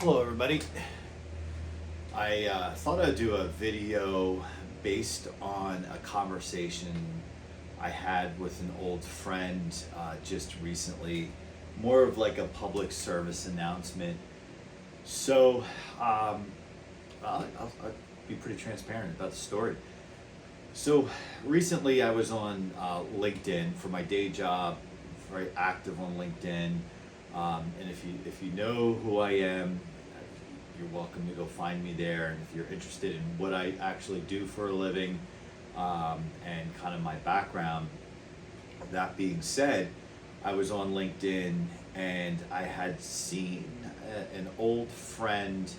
Hello everybody. I thought I'd do a video based on a conversation I had with an old friend just recently, more of like a public service announcement. So I'll be pretty transparent about the story. So recently I was on LinkedIn for my day job, very active on LinkedIn. And if you know who I am, you're welcome to go find me there. And if you're interested in what I actually do for a living and kind of my background, that being said, I was on LinkedIn and I had seen an old friend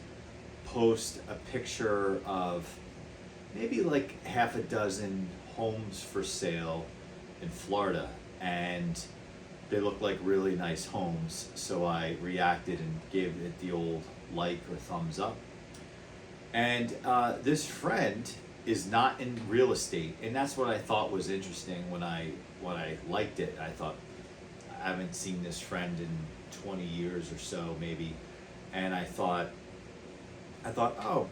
post a picture of maybe like half a dozen homes for sale in Florida, and they looked like really nice homes. So I reacted and gave it the old like or thumbs up. And this friend is not in real estate, and that's what I thought was interesting when I liked it. I thought, I haven't seen this friend in 20 years or so maybe, and I thought, oh,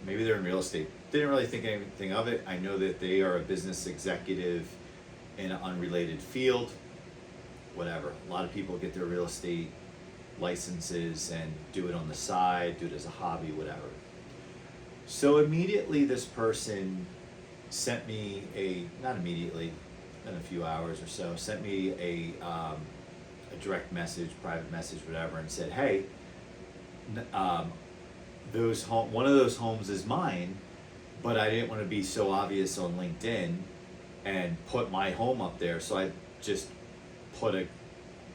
maybe they're in real estate. Didn't really think anything of it. I know that they are a business executive in an unrelated field. Whatever. A lot of people get their real estate licenses and do it on the side, do it as a hobby, whatever. So immediately this person sent me not immediately, in a few hours or so, sent me a direct message, private message, whatever, and said, hey, one of those homes is mine, but I didn't want to be so obvious on LinkedIn and put my home up there, so I just put a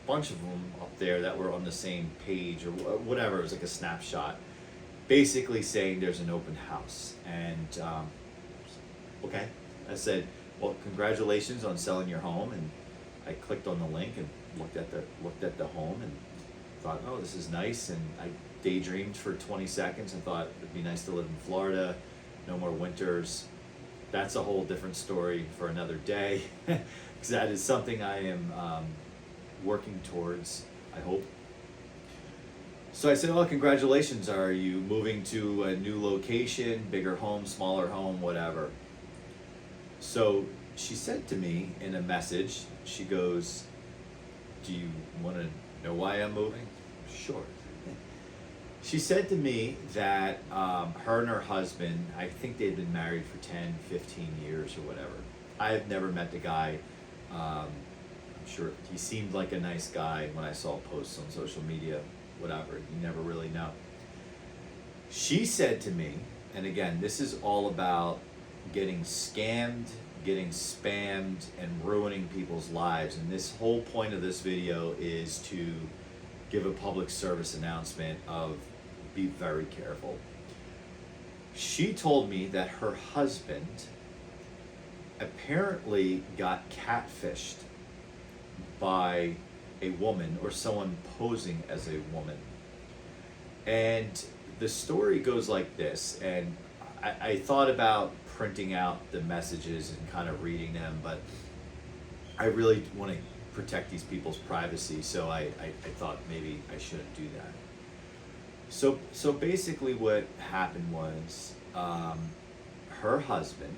bunch of them up there that were on the same page or whatever. It was like a snapshot, basically saying there's an open house. And okay, I said, well, congratulations on selling your home. And I clicked on the link and looked at the home and thought, oh, this is nice. And I daydreamed for 20 seconds and thought it'd be nice to live in Florida, no more winters. That's a whole different story for another day, because that is something I am working towards, I hope. So I said, oh, congratulations. Are you moving to a new location, bigger home, smaller home, whatever? So she said to me in a message, she goes, do you want to know why I'm moving? Sure. She said to me that her and her husband, I think they'd been married for 10, 15 years or whatever. I've never met the guy. I'm sure he seemed like a nice guy when I saw posts on social media, whatever. You never really know. She said to me, and again, this is all about getting scammed, getting spammed, and ruining people's lives. And this whole point of this video is to give a public service announcement of be very careful. She told me that her husband apparently got catfished by a woman or someone posing as a woman. And the story goes like this, and I thought about printing out the messages and kind of reading them, but I really want to protect these people's privacy, so I thought maybe I shouldn't do that. So basically what happened was her husband,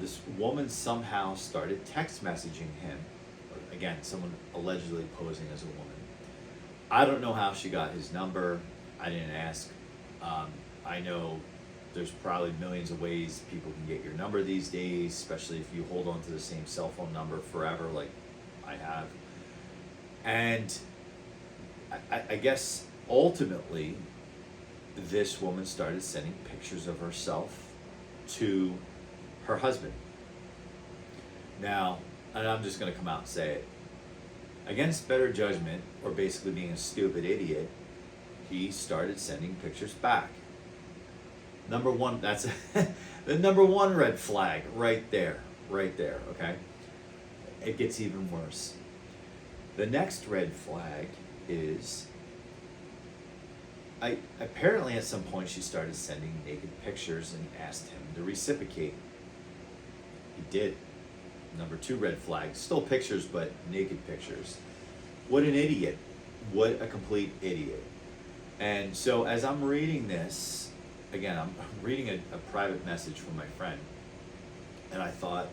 this woman somehow started text messaging him. Again, someone allegedly posing as a woman. I don't know how she got his number. I didn't ask. I know there's probably millions of ways people can get your number these days, especially if you hold on to the same cell phone number forever like I have. And I guess ultimately this woman started sending pictures of herself to her husband. Now, and I'm just going to come out and say it, against better judgment, or basically being a stupid idiot, he started sending pictures back. Number one, that's the number one red flag right there, okay? It gets even worse. The next red flag is, apparently at some point she started sending naked pictures and asked him to reciprocate. He did. Number two red flag, still pictures, but naked pictures. What an idiot. What a complete idiot. And so as I'm reading this, again, I'm reading a private message from my friend, and I thought,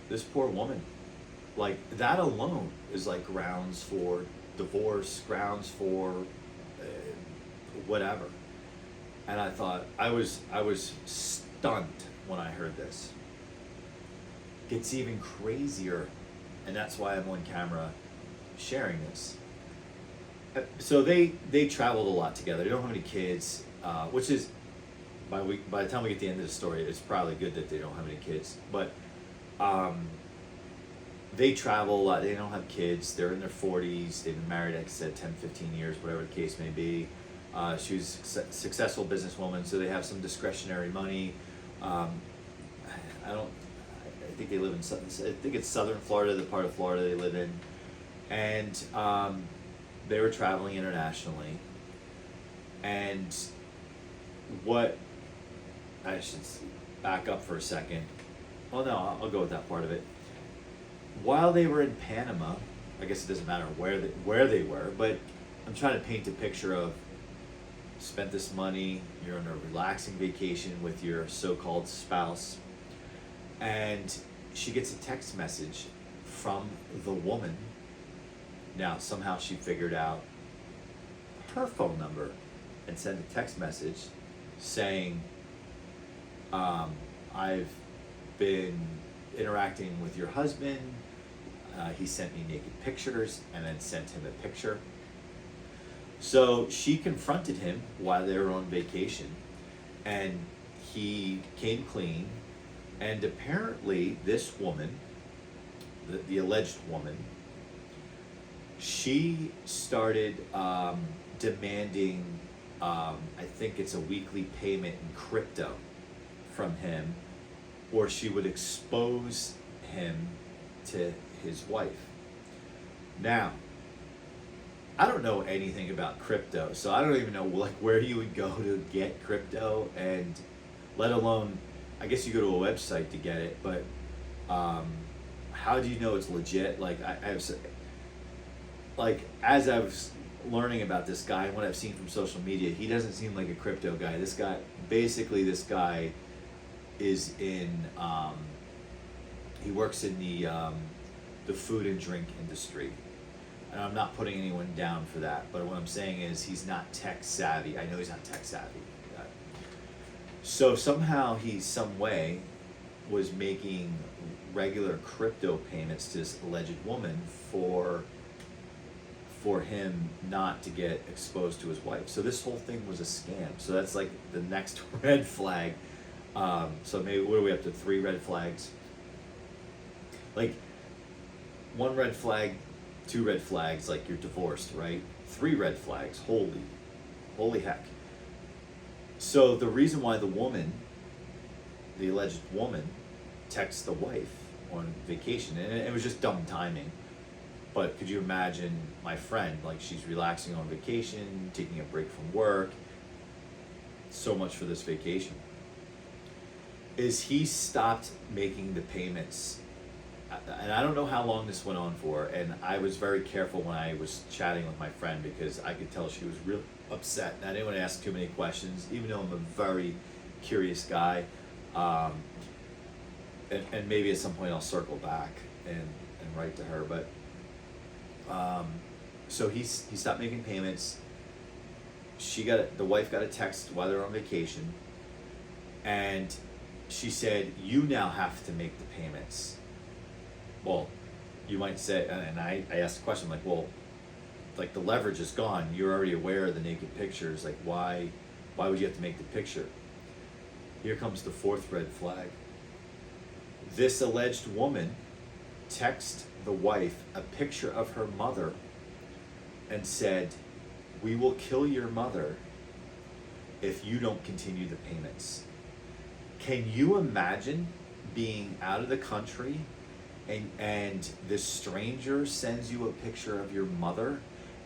this poor woman, like that alone is like grounds for divorce, grounds for whatever. And I thought, I was stunned when I heard this. It's even crazier, and that's why I'm on camera sharing this. So they traveled a lot together. They don't have any kids, which is by the time we get to the end of the story, it's probably good that they don't have any kids. But they travel a lot. They don't have kids. They're in their 40s. They've been married, like I said, 10, 15 years, whatever the case may be. She was a successful businesswoman, so they have some discretionary money. I think they live in, I think it's southern Florida, the part of Florida they live in. And they were traveling internationally. And what, I should back up for a second. Well, no, I'll go with that part of it. While they were in Panama, I guess it doesn't matter where they were, but I'm trying to paint a picture of spent this money, you're on a relaxing vacation with your so-called spouse, and she gets a text message from the woman. Now, somehow she figured out her phone number and sent a text message saying, I've been interacting with your husband. He sent me naked pictures, and then sent him a picture. So she confronted him while they were on vacation, and he came clean. And apparently this woman, the alleged woman, she started demanding, I think it's a weekly payment in crypto from him, or she would expose him to his wife. Now, I don't know anything about crypto, so I don't even know like where you would go to get crypto, and let alone, I guess you go to a website to get it, but how do you know it's legit? Like as I was learning about this guy and what I've seen from social media, he doesn't seem like a crypto guy. This guy is in, he works in the food and drink industry. And I'm not putting anyone down for that, but what I'm saying is he's not tech savvy. I know he's not tech savvy. So somehow he, some way, was making regular crypto payments to this alleged woman for him not to get exposed to his wife. So this whole thing was a scam. So that's like the next red flag. So maybe, what are we up to, 3 red flags? Like, 1 red flag, 2 red flags, like you're divorced, right? 3 red flags, holy heck. So the reason why the alleged woman, texts the wife on vacation, and it was just dumb timing, but could you imagine my friend, like she's relaxing on vacation, taking a break from work, so much for this vacation, is he stopped making the payments. And I don't know how long this went on for, and I was very careful when I was chatting with my friend because I could tell she was real upset. And I didn't want to ask too many questions, even though I'm a very curious guy. And maybe at some point I'll circle back and write to her. But so he stopped making payments. The wife got a text while they were on vacation, and she said, "You now have to make the payments." Well, you might say, and I asked the question, like, well, like the leverage is gone. You're already aware of the naked pictures. Like, why would you have to make the picture? Here comes the 4th red flag. This alleged woman texted the wife a picture of her mother and said, "We will kill your mother if you don't continue the payments." Can you imagine being out of the country and this stranger sends you a picture of your mother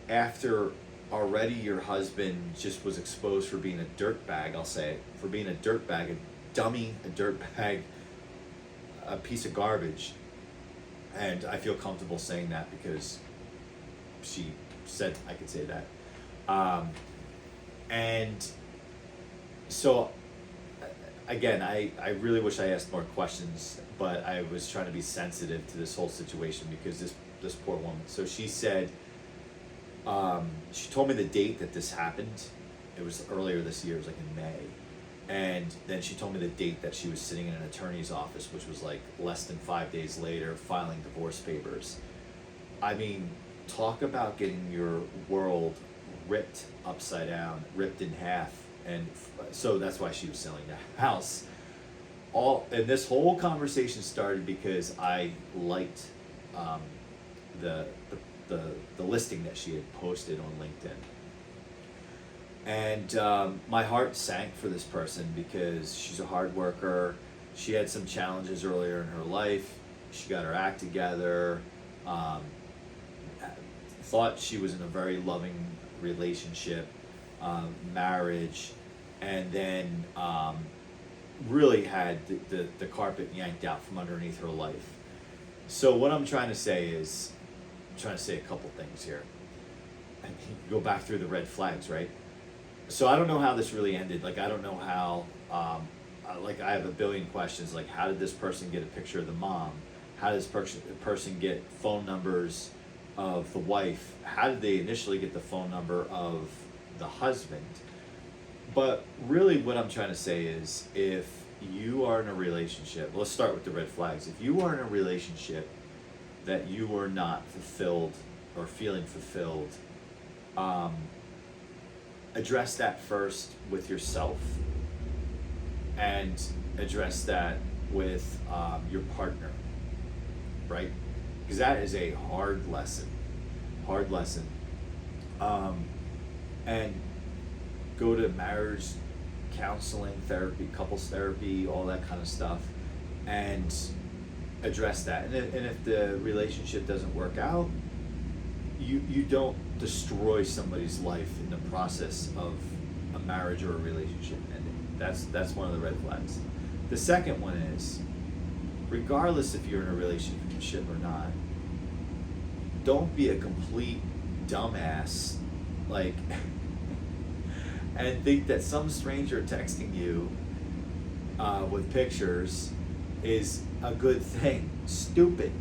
after already your husband just was exposed for being a dirtbag, I'll say it, for being a dirtbag, a dummy, a dirtbag, a piece of garbage. And I feel comfortable saying that because she said I could say that. And so, again, I really wish I asked more questions, but I was trying to be sensitive to this whole situation because this poor woman. So she said, she told me the date that this happened. It was earlier this year. It was like in May. And then she told me the date that she was sitting in an attorney's office, which was like less than 5 days later, filing divorce papers. I mean, talk about getting your world ripped upside down, ripped in half. And so that's why she was selling the house. And this whole conversation started because I liked the listing that she had posted on LinkedIn. And my heart sank for this person because she's a hard worker. She had some challenges earlier in her life. She got her act together. Thought she was in a very loving relationship, marriage, and then really had the carpet yanked out from underneath her life. So what I'm trying to say is, a couple things here. And go back through the red flags, right? So I don't know how this really ended. Like, I don't know how, like, I have a billion questions. Like, how did this person get a picture of the mom? How did this person get phone numbers of the wife? How did they initially get the phone number of the husband? But really what I'm trying to say is, if you are in a relationship, let's start with the red flags. If you are in a relationship that you are not fulfilled or feeling fulfilled, address that first with yourself and address that with your partner, right? Because that is a hard lesson. And go to marriage counseling, therapy, couples therapy, all that kind of stuff, and address that. And if the relationship doesn't work out, you don't destroy somebody's life in the process of a marriage or a relationship ending. That's one of the red flags. The second one is, regardless if you're in a relationship or not, don't be a complete dumbass, like, and think that some stranger texting you with pictures is a good thing. Stupid.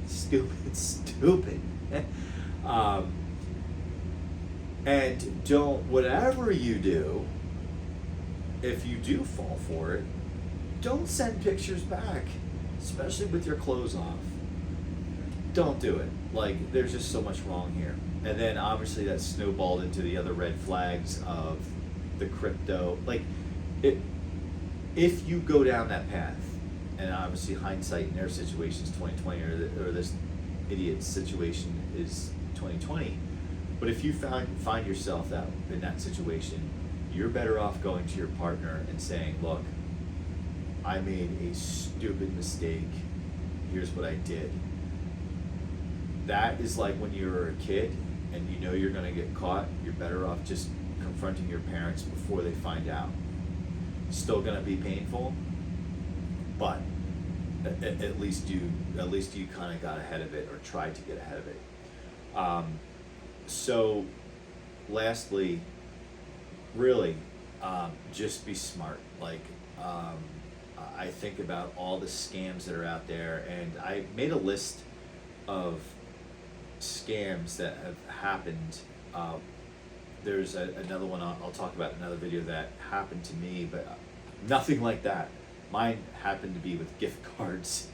And don't, whatever you do, if you do fall for it, don't send pictures back, especially with your clothes off. Don't do it. Like, there's just so much wrong here. And then obviously that snowballed into the other red flags of the crypto. Like, if you go down that path, and obviously hindsight in their situation is 2020, or this idiot's situation is 2020, but if you find yourself in that situation, you're better off going to your partner and saying, look, I made a stupid mistake. Here's what I did. That is like when you were a kid and you know you're going to get caught, you're better off just confronting your parents before they find out. Still going to be painful, but at least you kind of got ahead of it, or tried to get ahead of it. So lastly, really, just be smart. Like, I think about all the scams that are out there, and I made a list of scams that have happened. There's another one I'll talk about in another video that happened to me, but nothing like that. Mine happened to be with gift cards.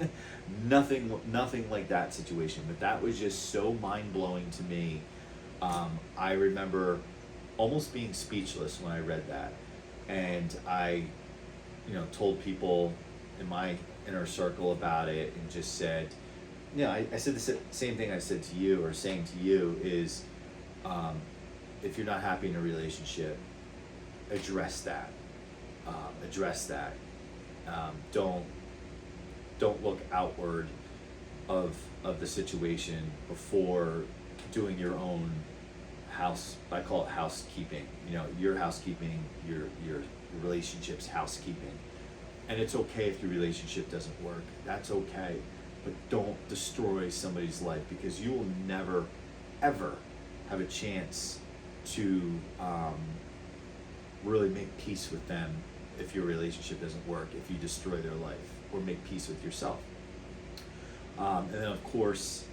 nothing like that situation, but that was just so mind-blowing to me. I remember almost being speechless when I read that, and I told people in my inner circle about it, and just said, I said the same thing I said to you, or saying to you, is if you're not happy in a relationship, address that. Don't look outward of the situation before doing your own house. I call it housekeeping. Your housekeeping, your relationship's housekeeping. And it's okay if your relationship doesn't work. That's okay. But don't destroy somebody's life, because you will never, ever have a chance to really make peace with them if your relationship doesn't work, if you destroy their life, or make peace with yourself. And then of course,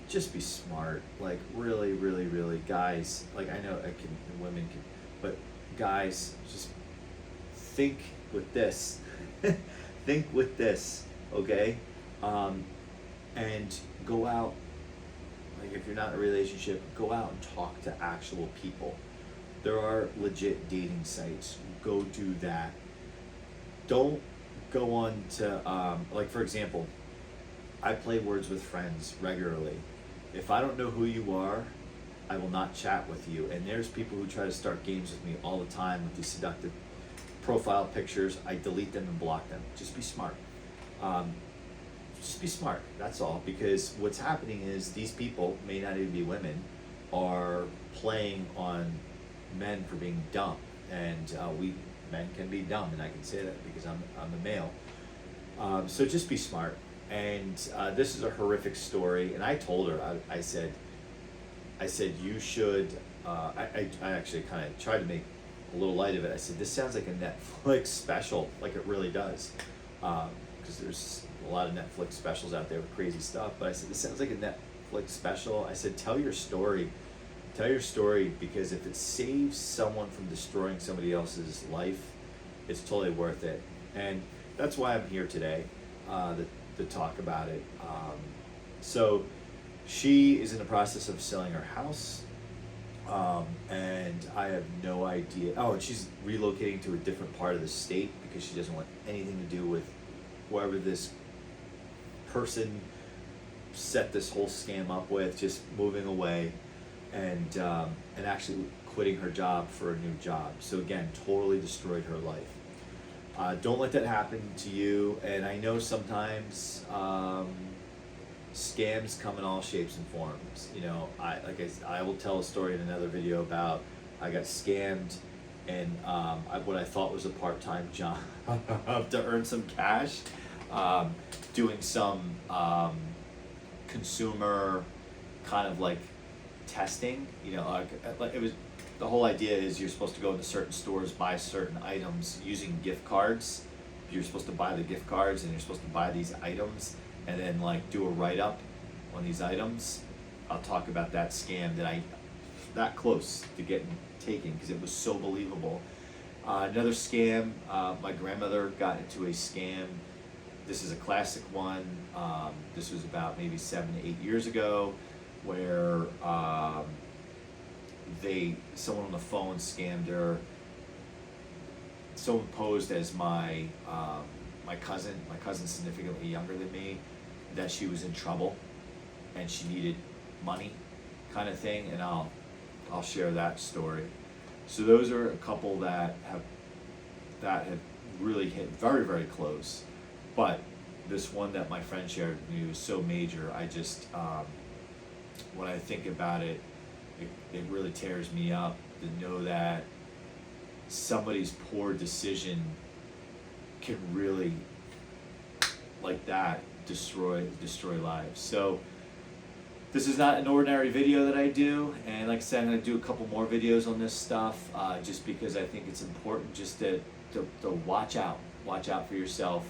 just be smart. Like really, really, really, guys. Like I know women can, but guys, just think with this. Think with this, okay? And go out. Like if you're not in a relationship, go out and talk to actual people. There are legit dating sites. Go do that. Don't go on to, like for example, I play Words with Friends regularly. If I don't know who you are, I will not chat with you. And there's people who try to start games with me all the time with these seductive profile pictures. I delete them and block them. Just be smart. Just be smart, that's all. Because what's happening is these people, may not even be women, are playing on men for being dumb. And men can be dumb, and I can say that because I'm a male. So just be smart. And this is a horrific story. And I told her, I said you should. I actually kind of tried to make a little light of it. I said this sounds like a Netflix special, like it really does, because there's a lot of Netflix specials out there with crazy stuff. But I said this sounds like a Netflix special. I said tell your story. Tell your story, because if it saves someone from destroying somebody else's life, it's totally worth it. And that's why I'm here today, to talk about it. So she is in the process of selling her house, and I have no idea. Oh, and she's relocating to a different part of the state because she doesn't want anything to do with whoever this person set this whole scam up with, just moving away. And actually quitting her job for a new job. So again, totally destroyed her life. Don't let that happen to you. And I know sometimes scams come in all shapes and forms. You know, I will tell a story in another video about I got scammed and what I thought was a part-time job to earn some cash, doing some consumer kind of like testing. You know, like it was, the whole idea is you're supposed to go into certain stores, buy certain items using gift cards. You're supposed to buy the gift cards and you're supposed to buy these items and then like do a write-up on these items. I'll talk about that scam that close to getting taken because it was so believable. Another scam, my grandmother got into a scam. This is a classic one. This was about maybe 7 to 8 years ago, where someone on the phone scammed her. Someone posed as my cousin. My cousin's significantly younger than me, that she was in trouble and she needed money, kind of thing. And I'll share that story. So those are a couple that have really hit very, very close. But this one that my friend shared with me was so major. I just when I think about it, it really tears me up to know that somebody's poor decision can really, like that, destroy lives. So this is not an ordinary video that I do, and like I said, I'm going to do a couple more videos on this stuff, just because I think it's important just to watch out for yourself.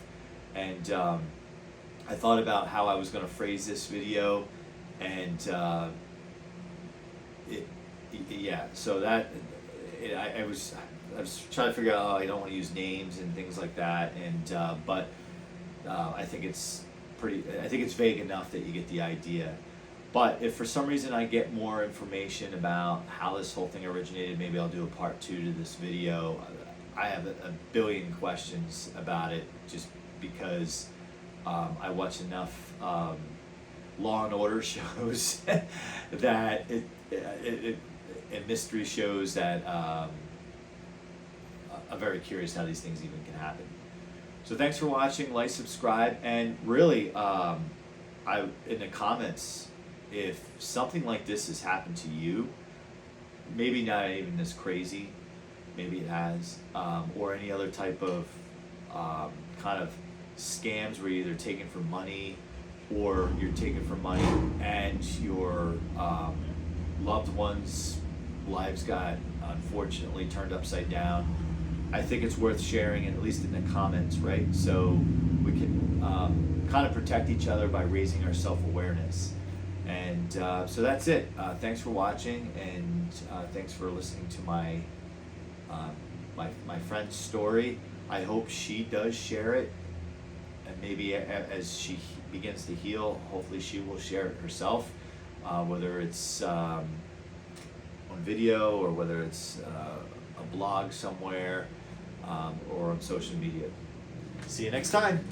And I thought about how I was going to phrase this video, and so that I was trying to figure out, I don't want to use names and things like that, and but I think it's vague enough that you get the idea. But if for some reason I get more information about how this whole thing originated, maybe I'll do a part 2 to this video. I have a billion questions about it, just because I watch enough Law and Order shows that and mystery shows that I'm very curious how these things even can happen. So thanks for watching, like, subscribe, and really, in the comments, if something like this has happened to you, maybe not even this crazy, maybe it has, or any other type of kind of scams where you're either taken for money or you're taken for money and your loved ones lives got unfortunately turned upside down, I think it's worth sharing, at least in the comments, right? So we can kind of protect each other by raising our self-awareness. And so that's it. Thanks for watching, and thanks for listening to my friend's story. I hope she does share it, and maybe as she begins to heal, hopefully she will share it herself, whether it's on video or whether it's a blog somewhere, or on social media. See you next time.